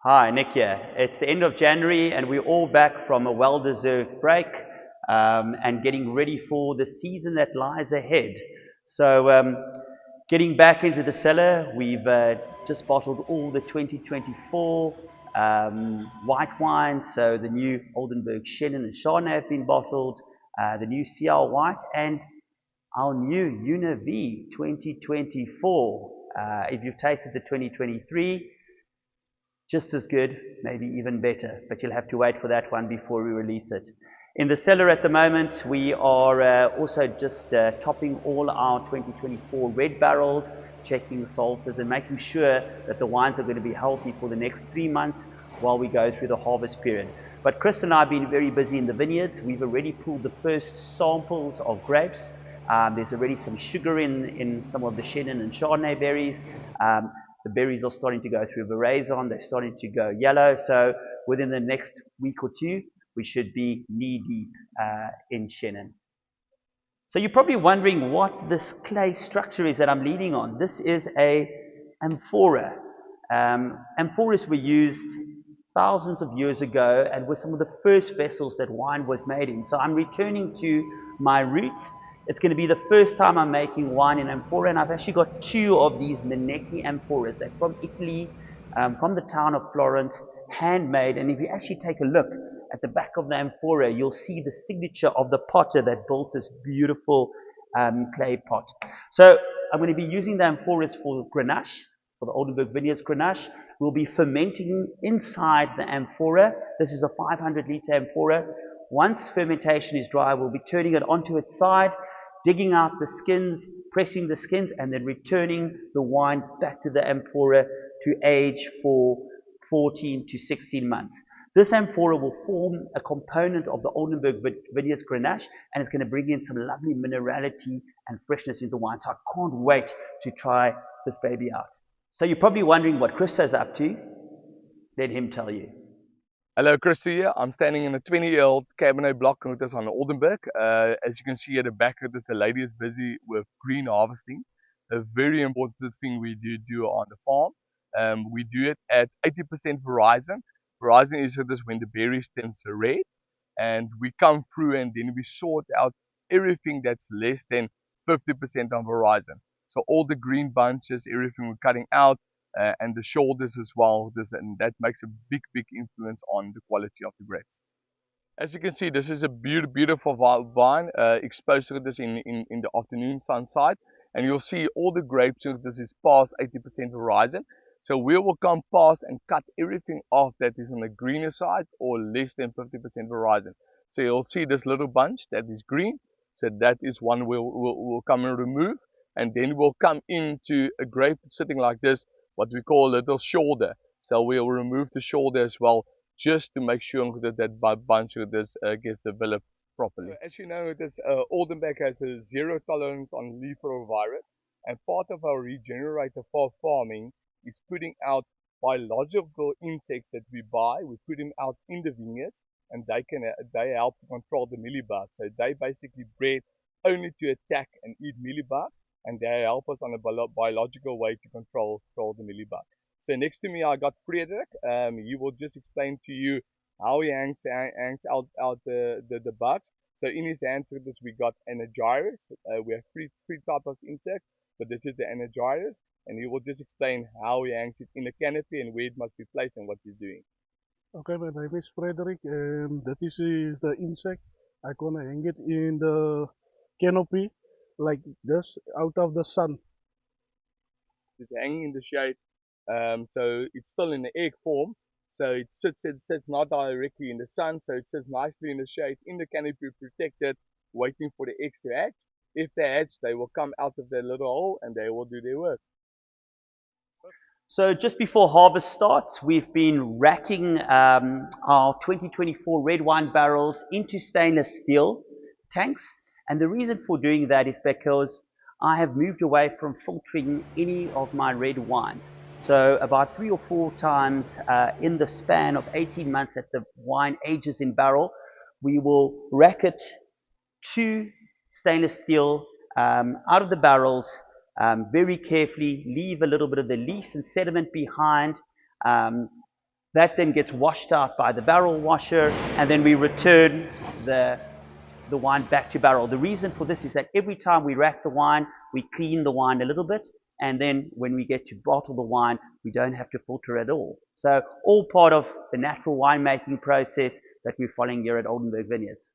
Hi, Nick here. It's the end of January and we're all back from a well-deserved break and getting ready for the season that lies ahead. So, getting back into the cellar, we've just bottled all the 2024 white wines. So the new Oldenburg Chenin and Chardonnay have been bottled, the new CL White and our new Univ 2024. If you've tasted the 2023, just as good, maybe even better, but you'll have to wait for that one before we release it. In the cellar at the moment, we are also just topping all our 2024 red barrels, checking the sulfurs and making sure that the wines are going to be healthy for the next 3 months while we go through the harvest period. But Chris and I have been very busy in the vineyards. We've already pulled the first samples of grapes. There's already some sugar in some of the Chenin and Chardonnay berries. The berries are starting to go through veraison, they're starting to go yellow. So within the next week or two, we should be knee-deep in Chenin. So you're probably wondering what this clay structure is that I'm leaning on. This is a amphora. Amphoras were used thousands of years ago and were some of the first vessels that wine was made in. So I'm returning to my roots. It's going to be the first time I'm making wine in amphora, and I've actually got 2 of these Minetti amphoras. They're from Italy, from the town of Florence, handmade. And if you actually take a look at the back of the amphora, you'll see the signature of the potter that built this beautiful clay pot. So I'm going to be using the amphoras for Grenache, for the Oldenburg VIneyards Grenache. We'll be fermenting inside the amphora. This is a 500-liter amphora. Once fermentation is dry, we'll be turning it onto its side, digging out the skins, pressing the skins, and then returning the wine back to the amphora to age for 14 to 16 months. This amphora will form a component of the Oldenburg VIneyards Grenache, and it's going to bring in some lovely minerality and freshness into wine. So I can't wait to try this baby out. So you're probably wondering what Christo's up to. Let him tell you. Hello, Christo here. I'm standing in a 20-year-old Cabernet block notice on Oldenburg. As you can see at the back of this, the lady is busy with green harvesting. A very important thing we do on the farm. We do it at 80% Verizon. Verizon is this when the berries turn red, and we come through and then we sort out everything that's less than 50% on Verizon. So all the green bunches, everything we're cutting out, and the shoulders as well. And that makes a big influence on the quality of the grapes. As you can see, this is a beautiful vine exposed to this in the afternoon sunlight, and you'll see all the grapes. This is past 80% Verizon. So we will come past and cut everything off that is on the greener side or less than 50% Verizon. So you'll see this little bunch that is green. So that is one we'll come and remove, and then we'll come into a grape sitting like this, what we call a little shoulder. So we'll remove the shoulder as well, just to make sure that that bunch of this gets developed properly. As you know, this Oldenburg has a zero tolerance on leaf roll virus, and part of our regenerative farming is putting out biological insects that we buy. We put them out in the vineyards, and they help control the mealybugs. So they basically bred only to attack and eat mealybugs, and they help us on a biological way to control the mealybug. So next to me I got Frederick. He will just explain to you how he hangs out the bugs. So in his hands we got anagyrus. We have three types of insects, but this is the anagyrus, and he will just explain how he hangs it in the canopy and where it must be placed and what he's doing. Okay, my name is Frederick, and that is the insect. I'm gonna hang it in the canopy like this out of the sun. It's hanging in the shade, so it's still in the egg form. So it sits not directly in the sun, so it sits nicely in the shade, in the canopy, protected, waiting for the eggs to hatch. If they hatch, they will come out of their little hole and they will do their work. So just before harvest starts, we've been racking our 2024 red wine barrels into stainless steel tanks. And the reason for doing that is because I have moved away from filtering any of my red wines. So about 3 or 4 times in the span of 18 months that the wine ages in barrel, we will rack it to stainless steel out of the barrels very carefully, leave a little bit of the lees and sediment behind, That then gets washed out by the barrel washer, and then we return the wine back to barrel. The reason for this is that every time we rack the wine, we clean the wine a little bit, and then when we get to bottle the wine, we don't have to filter at all. So all part of the natural winemaking process that we're following here at Oldenburg Vineyards.